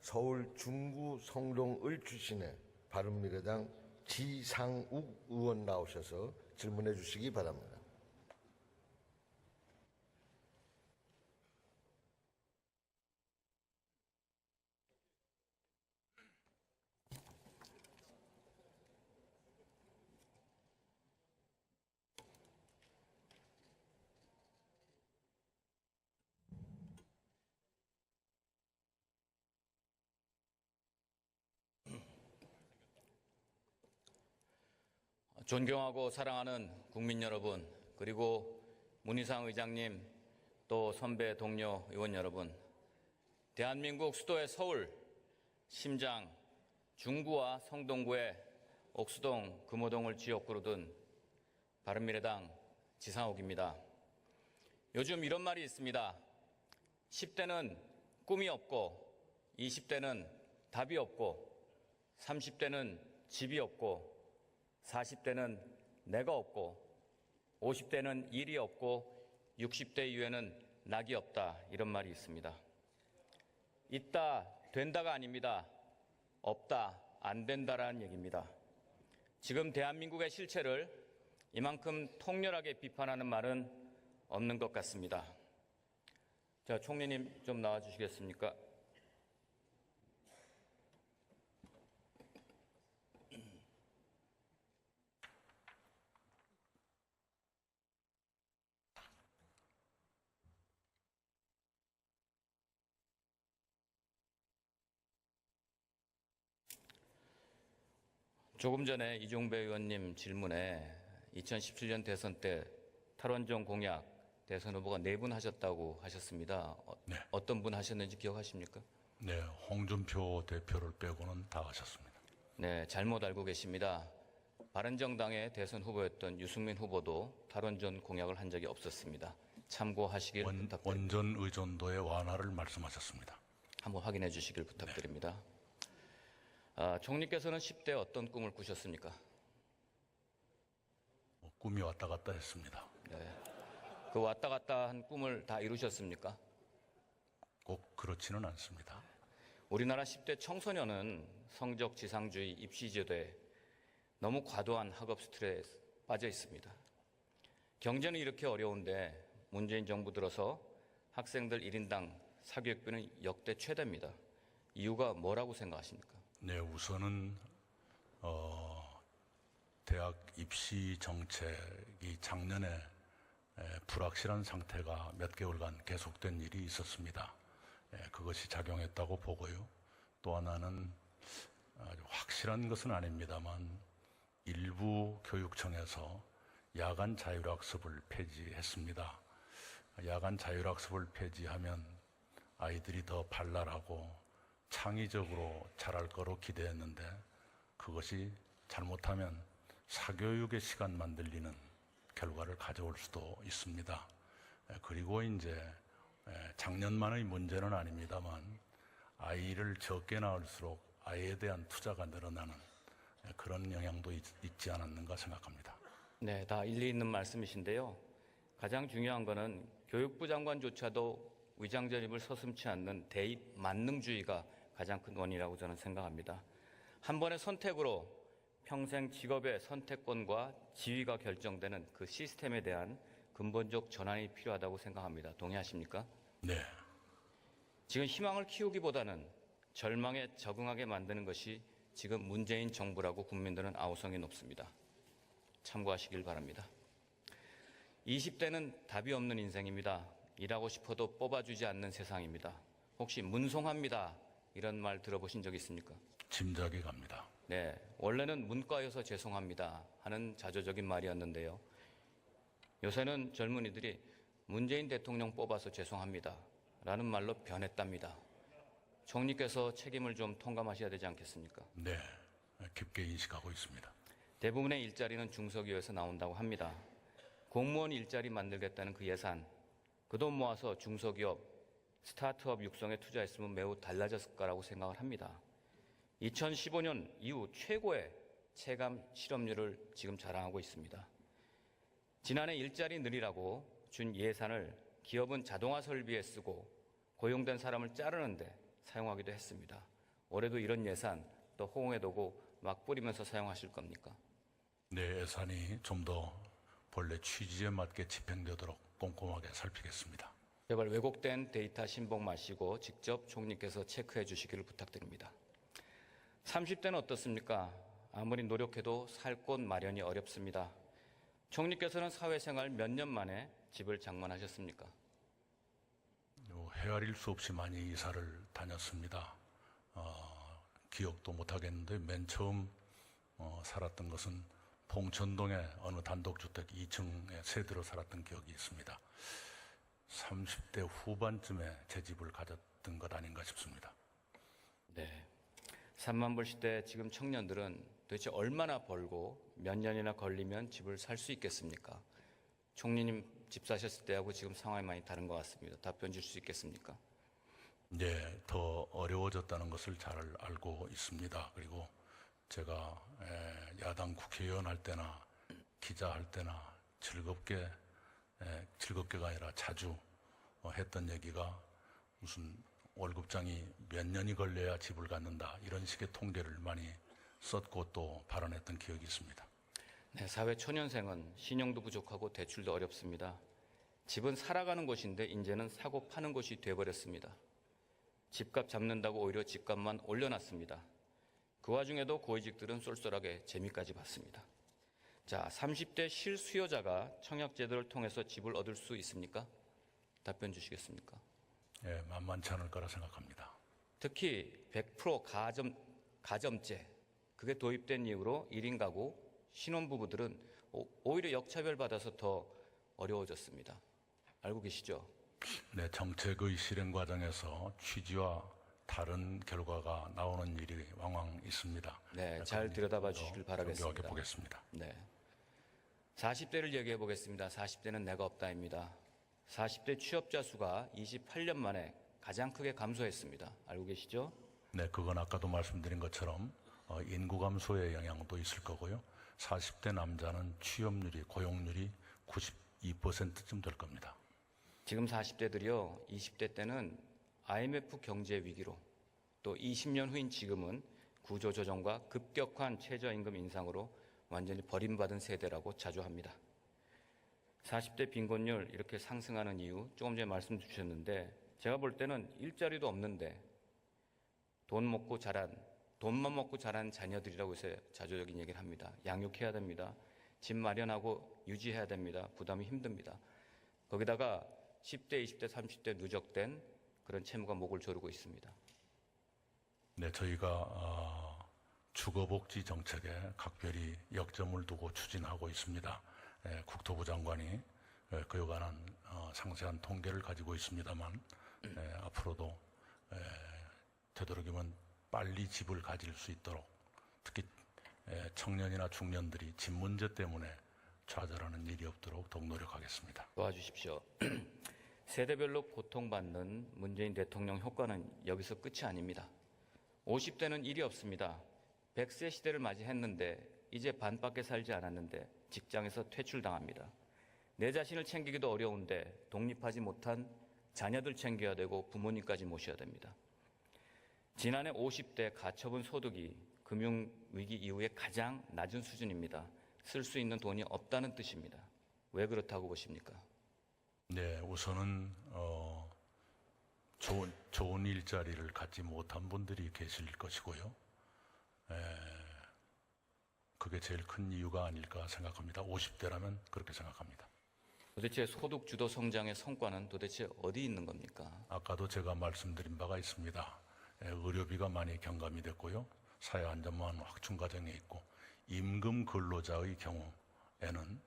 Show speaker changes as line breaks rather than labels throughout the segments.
서울 중구 성동을 출신의 바른미래당 지상욱 의원 나오셔서 질문해 주시기 바랍니다.
존경하고 사랑하는 국민 여러분, 그리고 문희상 의장님, 또 선배 동료 의원 여러분, 대한민국 수도의 서울, 심장, 중구와 성동구의 옥수동, 금호동을 지역구로 둔 바른미래당 지상욱입니다. 요즘 이런 말이 있습니다. 10대는 꿈이 없고, 20대는 답이 없고, 30대는 집이 없고, 40대는 내가 없고, 50대는 일이 없고, 60대 이후에는 낙이 없다, 이런 말이 있습니다. 있다, 된다가 아닙니다. 없다, 안 된다라는 얘기입니다. 지금 대한민국의 실체를 이만큼 통렬하게 비판하는 말은 없는 것 같습니다. 자, 총리님 좀 나와 주시겠습니까? 조금 전에 이종배 의원님 질문에 2017년 대선 때 탈원전 공약 대선 후보가 4분 하셨다고 하셨습니다.
네.
어떤 분 하셨는지 기억하십니까?
네, 홍준표 대표를 빼고는 다 하셨습니다.
네, 잘못 알고 계십니다. 바른정당의 대선 후보였던 유승민 후보도 탈원전 공약을 한 적이 없었습니다. 참고하시길 부탁드립니다.
원전 의존도의 완화를 말씀하셨습니다.
한번 확인해 주시길 부탁드립니다. 총리께서는 10대 어떤 꿈을 꾸셨습니까?
꿈이 왔다 갔다 했습니다.
네. 그 왔다 갔다 한 꿈을 다 이루셨습니까?
꼭 그렇지는 않습니다.
우리나라 10대 청소년은 성적 지상주의, 입시제도에 너무 과도한 학업 스트레스에 빠져 있습니다. 경제는 이렇게 어려운데 문재인 정부 들어서 학생들 1인당 사교육비는 역대 최대입니다. 이유가 뭐라고 생각하십니까?
네, 우선은 대학 입시 정책이 작년에 불확실한 상태가 몇 개월간 계속된 일이 있었습니다. 그것이 작용했다고 보고요. 또 하나는 아주 확실한 것은 아닙니다만 일부 교육청에서 야간 자율학습을 폐지했습니다. 야간 자율학습을 폐지하면 아이들이 더 발랄하고 창의적으로 자랄 거로 기대했는데 그것이 잘못하면 사교육의 시간만 늘리는 결과를 가져올 수도 있습니다. 그리고 이제 작년만의 문제는 아닙니다만 아이를 적게 낳을수록 아이에 대한 투자가 늘어나는 그런 영향도 있지 않았는가 생각합니다.
네, 다 일리 있는 말씀이신데요. 가장 중요한 거는 교육부 장관조차도 위장전입을 서슴지 않는 대입 만능주의가 가장 큰 원인이라고 저는 생각합니다. 한 번의 선택으로 평생 직업의 선택권과 지위가 결정되는 그 시스템에 대한 근본적 전환이 필요하다고 생각합니다. 동의하십니까?
네.
지금 희망을 키우기보다는 절망에 적응하게 만드는 것이 지금 문재인 정부라고 국민들은 아우성이 높습니다. 참고하시길 바랍니다. 20대는 답이 없는 인생입니다. 일하고 싶어도 뽑아주지 않는 세상입니다. 혹시 문송합니다. 이런 말 들어보신 적 있습니까?
짐작이 갑니다.
네, 원래는 문과여서 죄송합니다 하는 자조적인 말이었는데요. 요새는 젊은이들이 문재인 대통령 뽑아서 죄송합니다 라는 말로 변했답니다. 총리께서 책임을 좀 통감하셔야 되지 않겠습니까?
네, 깊게 인식하고 있습니다.
대부분의 일자리는 중소기업에서 나온다고 합니다. 공무원 일자리 만들겠다는 그 예산, 그 돈 모아서 중소기업, 스타트업 육성에 투자했으면 매우 달라졌을 거라고 생각을 합니다. 2015년 이후 최고의 체감 실업률을 지금 자랑하고 있습니다. 지난해 일자리 늘리라고 준 예산을 기업은 자동화 설비에 쓰고 고용된 사람을 자르는데 사용하기도 했습니다. 올해도 이런 예산 또 호응해 두고 막 뿌리면서 사용하실 겁니까?
내 예산이 좀 더 본래 취지에 맞게 집행되도록 꼼꼼하게 살피겠습니다.
제발 왜곡된 데이터 신봉 마시고 직접 총리께서 체크해 주시기를 부탁드립니다. 30대는 어떻습니까? 아무리 노력해도 살 곳 마련이 어렵습니다. 총리께서는 사회생활 몇 년 만에 집을 장만하셨습니까?
헤아릴 수 없이 많이 이사를 다녔습니다. 기억도 못하겠는데 맨 처음 살았던 것은 봉천동의 어느 단독주택 2층에 세대로 살았던 기억이 있습니다. 30대 후반쯤에 제 집을 가졌던 것 아닌가 싶습니다.
네. 3만 불 시대 지금 청년들은 도대체 얼마나 벌고 몇 년이나 걸리면 집을 살 수 있겠습니까? 총리님 집 사셨을 때하고 지금 상황이 많이 다른 것 같습니다. 답변 줄 수 있겠습니까?
네, 더 어려워졌다는 것을 잘 알고 있습니다. 그리고 제가 야당 국회의원 할 때나 기자할 때나 즐겁게가 아니라 자주 했던 얘기가 무슨 월급장이 몇 년이 걸려야 집을 갖는다 이런 식의 통계를 많이 썼고 또 발언했던 기억이 있습니다.
네, 사회 초년생은 신용도 부족하고 대출도 어렵습니다. 집은 살아가는 곳인데 이제는 사고 파는 곳이 돼버렸습니다. 집값 잡는다고 오히려 집값만 올려놨습니다. 그 와중에도 고위직들은 쏠쏠하게 재미까지 봤습니다. 자, 30대 실수요자가 청약제도를 통해서 집을 얻을 수 있습니까? 답변 주시겠습니까?
예, 만만치 않을 거라 생각합니다.
특히 100% 가점제 그게 도입된 이후로 1인 가구 신혼부부들은 오히려 역차별 받아서 더 어려워졌습니다. 알고 계시죠?
네, 정책의 실행 과정에서 취지와 다른 결과가 나오는 일이 왕왕 있습니다.
네, 잘 들여다봐 주시길 바라겠습니다.
정교하게 보겠습니다.
네. 40대를 얘기해 보겠습니다. 40대는 내가 없다입니다. 40대 취업자 수가 28년 만에 가장 크게 감소했습니다. 알고 계시죠?
네, 그건 아까도 말씀드린 것처럼 인구 감소의 영향도 있을 거고요. 40대 남자는 취업률이, 고용률이 92%쯤 될 겁니다.
지금 40대들이요, 20대 때는 IMF 경제 위기로 또 20년 후인 지금은 구조조정과 급격한 최저임금 인상으로 완전히 버림받은 세대라고 자주 합니다. 40대 빈곤율 이렇게 상승하는 이유 조금 전에 말씀 주셨는데 제가 볼 때는 일자리도 없는데 돈만 먹고 자란 자녀들이라고 해서 자조적인 얘기를 합니다. 양육해야 됩니다. 집 마련하고 유지해야 됩니다. 부담이 힘듭니다. 거기다가 10대, 20대, 30대 누적된 그런 채무가 목을 조르고 있습니다.
네, 저희가 주거복지 정책에 각별히 역점을 두고 추진하고 있습니다. 국토부 장관이 그에 관한 상세한 통계를 가지고 있습니다만 앞으로도 되도록이면 빨리 집을 가질 수 있도록 특히 청년이나 중년들이 집 문제 때문에 좌절하는 일이 없도록 더욱 노력하겠습니다.
도와주십시오. 세대별로 고통받는 문재인 대통령 효과는 여기서 끝이 아닙니다. 50대는 일이 없습니다. 100세 시대를 맞이했는데 이제 반밖에 살지 않았는데 직장에서 퇴출당합니다. 내 자신을 챙기기도 어려운데 독립하지 못한 자녀들 챙겨야 되고 부모님까지 모셔야 됩니다. 지난해 50대 가처분 소득이 금융위기 이후에 가장 낮은 수준입니다. 쓸 수 있는 돈이 없다는 뜻입니다. 왜 그렇다고 보십니까?
네, 우선은 좋은 일자리를 갖지 못한 분들이 계실 것이고요. 그게 제일 큰 이유가 아닐까 생각합니다. 50대라면 그렇게 생각합니다.
도대체 소득 주도 성장의 성과는 도대체 어디 있는 겁니까?
아까도 제가 말씀드린 바가 있습니다. 의료비가 많이 경감이 됐고요. 사회안전망 확충 과정에 있고 임금 근로자의 경우에는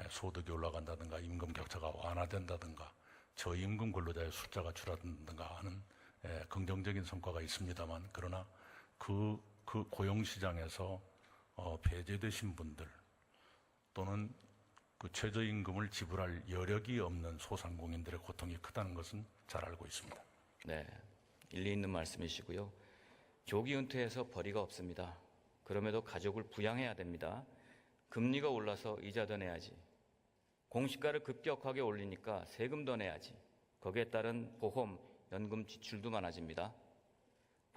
소득이 올라간다든가 임금 격차가 완화된다든가 저임금 근로자의 숫자가 줄어든다든가 하는 긍정적인 성과가 있습니다만 그러나 그 고용시장에서 배제되신 분들 또는 그 최저임금을 지불할 여력이 없는 소상공인들의 고통이 크다는 것은 잘 알고 있습니다.
네, 일리 있는 말씀이시고요. 조기 은퇴해서 벌이가 없습니다. 그럼에도 가족을 부양해야 됩니다. 금리가 올라서 이자 더 내야지. 공시가를 급격하게 올리니까 세금 더 내야지. 거기에 따른 보험, 연금 지출도 많아집니다.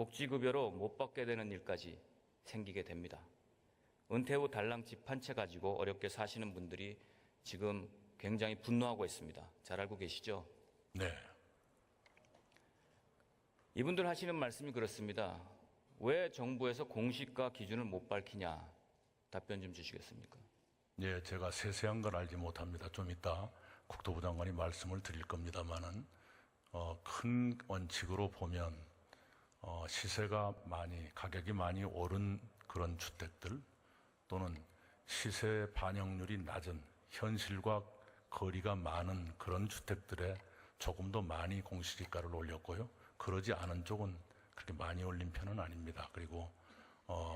복지급여로 못 받게 되는 일까지 생기게 됩니다. 은퇴 후 달랑 집 한 채 가지고 어렵게 사시는 분들이 지금 굉장히 분노하고 있습니다. 잘 알고 계시죠?
네.
이분들 하시는 말씀이 그렇습니다. 왜 정부에서 공시가 기준을 못 밝히냐? 답변 좀 주시겠습니까?
예, 제가 세세한 걸 알지 못합니다. 좀 이따 국토부 장관이 말씀을 드릴 겁니다만은 큰 원칙으로 보면 시세가 가격이 많이 오른 그런 주택들 또는 시세 반영률이 낮은 현실과 거리가 많은 그런 주택들에 조금 더 많이 공시지가를 올렸고요. 그러지 않은 쪽은 그렇게 많이 올린 편은 아닙니다. 그리고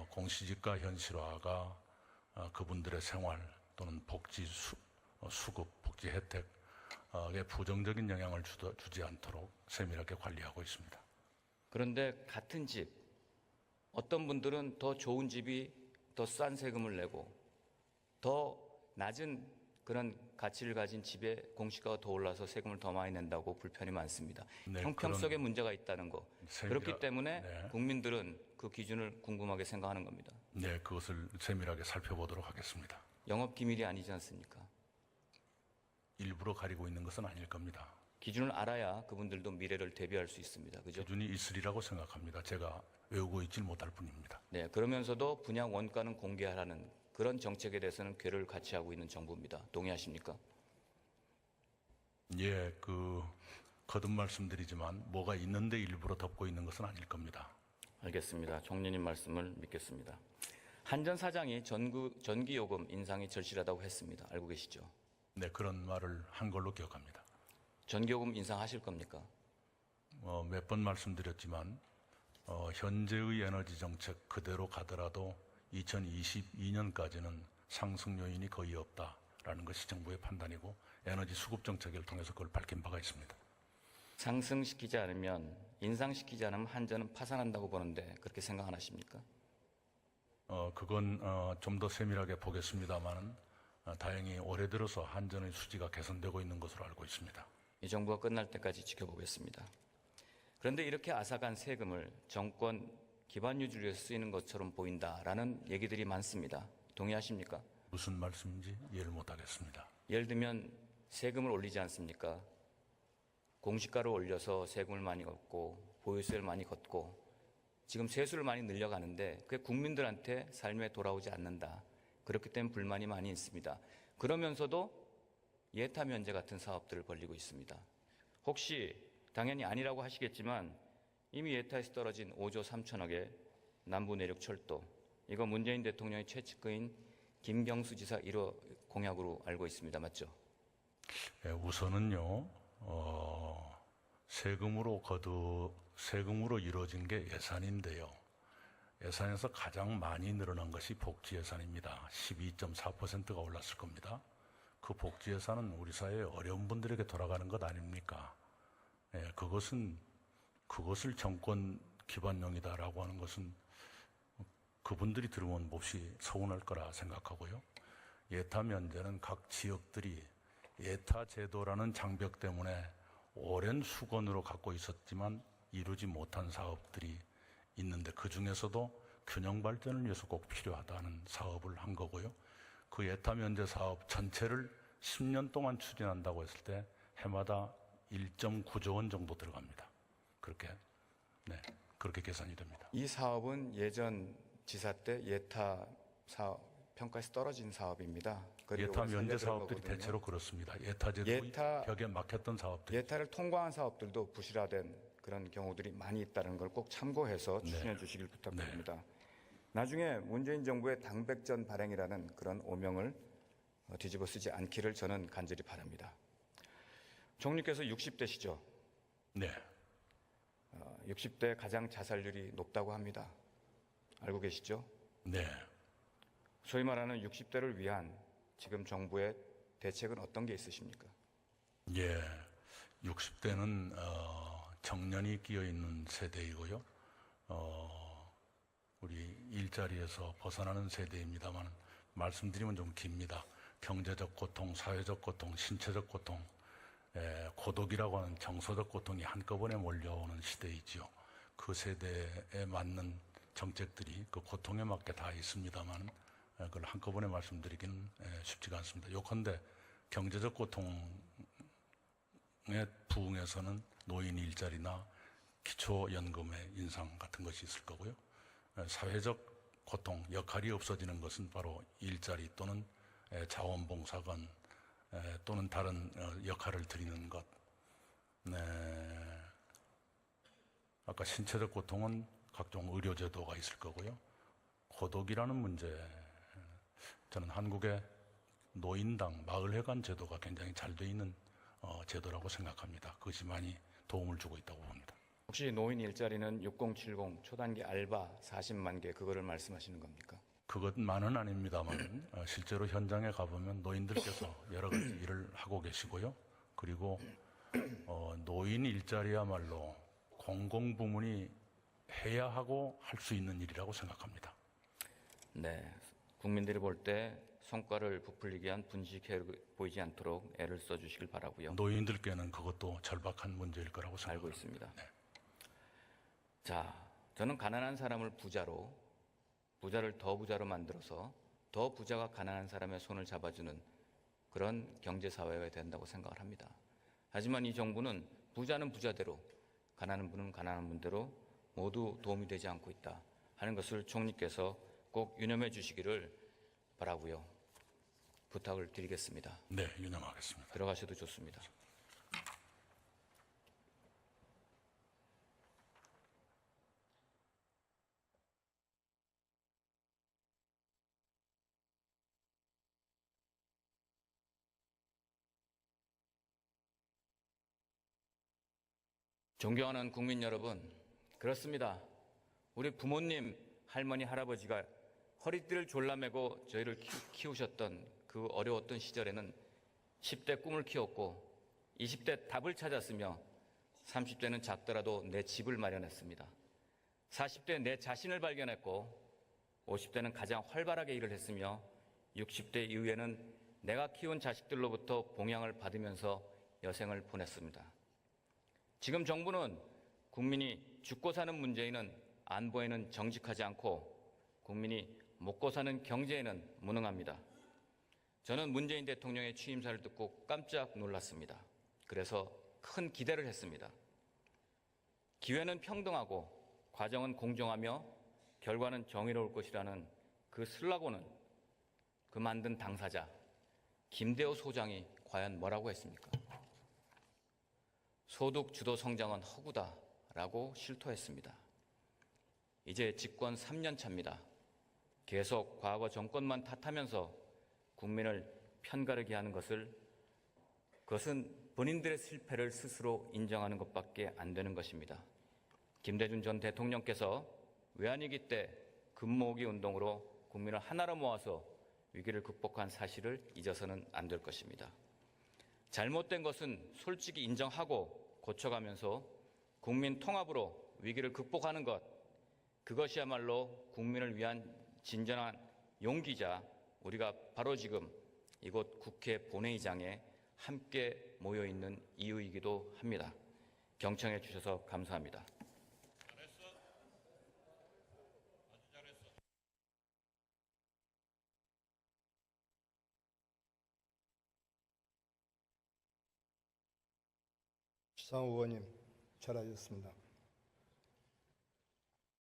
공시지가 현실화가 그분들의 생활 또는 복지 수급, 복지 혜택에 부정적인 영향을 주지 않도록 세밀하게 관리하고 있습니다.
그런데 같은 집, 어떤 분들은 더 좋은 집이 더 싼 세금을 내고 더 낮은 그런 가치를 가진 집에 공시가가 더 올라서 세금을 더 많이 낸다고 불편이 많습니다.
네,
형평성에 문제가 있다는 거. 그렇기 때문에
네.
국민들은 그 기준을 궁금하게 생각하는 겁니다.
네, 그것을 세밀하게 살펴보도록 하겠습니다.
영업 기밀이 아니지 않습니까?
일부러 가리고 있는 것은 아닐 겁니다.
기준을 알아야 그분들도 미래를 대비할 수 있습니다. 그죠?
기준이 있으리라고 생각합니다. 제가 외우고 있지 못할 뿐입니다.
네, 그러면서도 분양 원가는 공개하라는 그런 정책에 대해서는 궤를 같이 하고 있는 정부입니다. 동의하십니까?
예, 거듭 말씀드리지만 뭐가 있는데 일부러 덮고 있는 것은 아닐 겁니다.
알겠습니다. 총리님 말씀을 믿겠습니다. 한전 사장이 전기요금 인상이 절실하다고 했습니다. 알고 계시죠?
네, 그런 말을 한 걸로 기억합니다.
전기요금 인상하실 겁니까?
몇 번 말씀드렸지만 현재의 에너지 정책 그대로 가더라도 2022년까지는 상승 요인이 거의 없다라는 것이 정부의 판단이고 에너지 수급 정책을 통해서 그걸 밝힌 바가 있습니다.
상승시키지 않으면 인상시키지 않으면 한전은 파산한다고 보는데 그렇게 생각 안 하십니까?
그건 좀 더 세밀하게 보겠습니다만은 다행히 올해 들어서 한전의 수지가 개선되고 있는 것으로 알고 있습니다.
이 정부가 끝날 때까지 지켜보겠습니다. 그런데 이렇게 앗아간 세금을 정권 기반 유지를 위해서 쓰이는 것처럼 보인다라는 얘기들이 많습니다. 동의하십니까?
무슨 말씀인지 이해를 못하겠습니다.
예를 들면 세금을 올리지 않습니까? 공시가를 올려서 세금을 많이 걷고 보유세를 많이 걷고 지금 세수를 많이 늘려가는데 그게 국민들한테 삶에 돌아오지 않는다. 그렇기 때문에 불만이 많이 있습니다. 그러면서도 예타 면제 같은 사업들을 벌리고 있습니다. 혹시 당연히 아니라고 하시겠지만 이미 예타에서 떨어진 5조 3천억의 남부 내륙 철도 이거 문재인 대통령의 최측근인 김경수 지사 1호 공약으로 알고 있습니다. 맞죠?
예, 우선은요 세금으로 이루어진 게 예산인데요. 예산에서 가장 많이 늘어난 것이 복지 예산입니다. 12.4%가 올랐을 겁니다. 그 복지 예산은 우리 사회의 어려운 분들에게 돌아가는 것 아닙니까? 예, 그것을 정권 기반용이다라고 하는 것은 그분들이 들으면 몹시 서운할 거라 생각하고요. 예타 면제는 각 지역들이 예타 제도라는 장벽 때문에 오랜 수건으로 갖고 있었지만 이루지 못한 사업들이 있는데 그 중에서도 균형 발전을 위해서 꼭 필요하다는 사업을 한 거고요. 그 예타 면제 사업 전체를 10년 동안 추진한다고 했을 때 해마다 1.9조 원 정도 들어갑니다. 그렇게 계산이 됩니다.
이 사업은 예전 지사 때 예타 사업 평가에서 떨어진 사업입니다.
예타 면제 사업들이 대체로 그렇습니다. 예타 제도 벽에 막혔던 사업들.
예타를 통과한 사업들도 부실화된 그런 경우들이 많이 있다는 걸 꼭 참고해서 추진해 주시길 부탁드립니다. 나중에 문재인 정부의 당백전 발행이라는 그런 오명을 뒤집어 쓰지 않기를 저는 간절히 바랍니다. 총리께서 60대시죠?
네.
60대 가장 자살률이 높다고 합니다. 알고 계시죠?
네.
소위 말하는 60대를 위한 지금 정부의 대책은 어떤 게 있으십니까?
예. 60대는 정년이 끼어 있는 세대이고요. 우리 일자리에서 벗어나는 세대입니다만 말씀드리면 좀 깁니다. 경제적 고통, 사회적 고통, 신체적 고통, 고독이라고 하는 정서적 고통이 한꺼번에 몰려오는 시대이지요. 그 세대에 맞는 정책들이 그 고통에 맞게 다 있습니다만 그걸 한꺼번에 말씀드리기는 쉽지가 않습니다. 요컨대 경제적 고통에 부응해서는 노인 일자리나 기초연금의 인상 같은 것이 있을 거고요. 사회적 고통, 역할이 없어지는 것은 바로 일자리 또는 자원봉사건 또는 다른 역할을 드리는 것. 아까 신체적 고통은 각종 의료제도가 있을 거고요. 고독이라는 문제, 저는 한국의 노인당, 마을회관 제도가 굉장히 잘 돼 있는 제도라고 생각합니다. 그것이 많이 도움을 주고 있다고 봅니다.
혹시 노인 일자리는 6070 초단기 알바 40만 개 그거를 말씀하시는 겁니까?
그것만은 아닙니다만 실제로 현장에 가보면 노인들께서 여러 가지 일을 하고 계시고요. 그리고 노인 일자리야말로 공공부문이 해야 하고 할 수 있는 일이라고 생각합니다.
네, 국민들이 볼 때 성과를 부풀리기 위한 분식해 보이지 않도록 애를 써주시길 바라고요.
노인들께는 그것도 절박한 문제일 거라고 생각합니다.
알고 있습니다. 네. 자, 저는 가난한 사람을 부자를 더 부자로 만들어서 더 부자가 가난한 사람의 손을 잡아주는 그런 경제사회가 된다고 생각을 합니다. 하지만 이 정부는 부자는 부자대로, 가난한 분은 가난한 분대로 모두 도움이 되지 않고 있다 하는 것을 총리께서 꼭 유념해 주시기를 바라고요. 부탁을 드리겠습니다.
네, 유념하겠습니다.
들어가셔도 좋습니다. 존경하는 국민 여러분, 그렇습니다. 우리 부모님, 할머니, 할아버지가 허리띠를 졸라매고 저희를 키우셨던 그 어려웠던 시절에는 10대 꿈을 키웠고 20대 답을 찾았으며 30대는 작더라도 내 집을 마련했습니다. 40대 내 자신을 발견했고 50대는 가장 활발하게 일을 했으며 60대 이후에는 내가 키운 자식들로부터 봉양을 받으면서 여생을 보냈습니다. 지금 정부는 국민이 죽고 사는 문제에는 안보에는 정직하지 않고 국민이 먹고 사는 경제에는 무능합니다. 저는 문재인 대통령의 취임사를 듣고 깜짝 놀랐습니다. 그래서 큰 기대를 했습니다. 기회는 평등하고 과정은 공정하며 결과는 정의로울 것이라는 그 슬로건은 그 만든 당사자 김대호 소장이 과연 뭐라고 했습니까? 소득 주도 성장은 허구다라고 실토했습니다. 이제 집권 3년 차입니다. 계속 과거 정권만 탓하면서 국민을 편가르게 하는 그것은 본인들의 실패를 스스로 인정하는 것밖에 안 되는 것입니다. 김대중 전 대통령께서 외환위기 때 금모으기 운동으로 국민을 하나로 모아서 위기를 극복한 사실을 잊어서는 안 될 것입니다. 잘못된 것은 솔직히 인정하고 고쳐가면서 국민 통합으로 위기를 극복하는 것, 그것이야말로 국민을 위한 진정한 용기자 우리가 바로 지금 이곳 국회 본회의장에 함께 모여있는 이유이기도 합니다. 경청해 주셔서 감사합니다.
시상 의원님, 잘하셨습니다.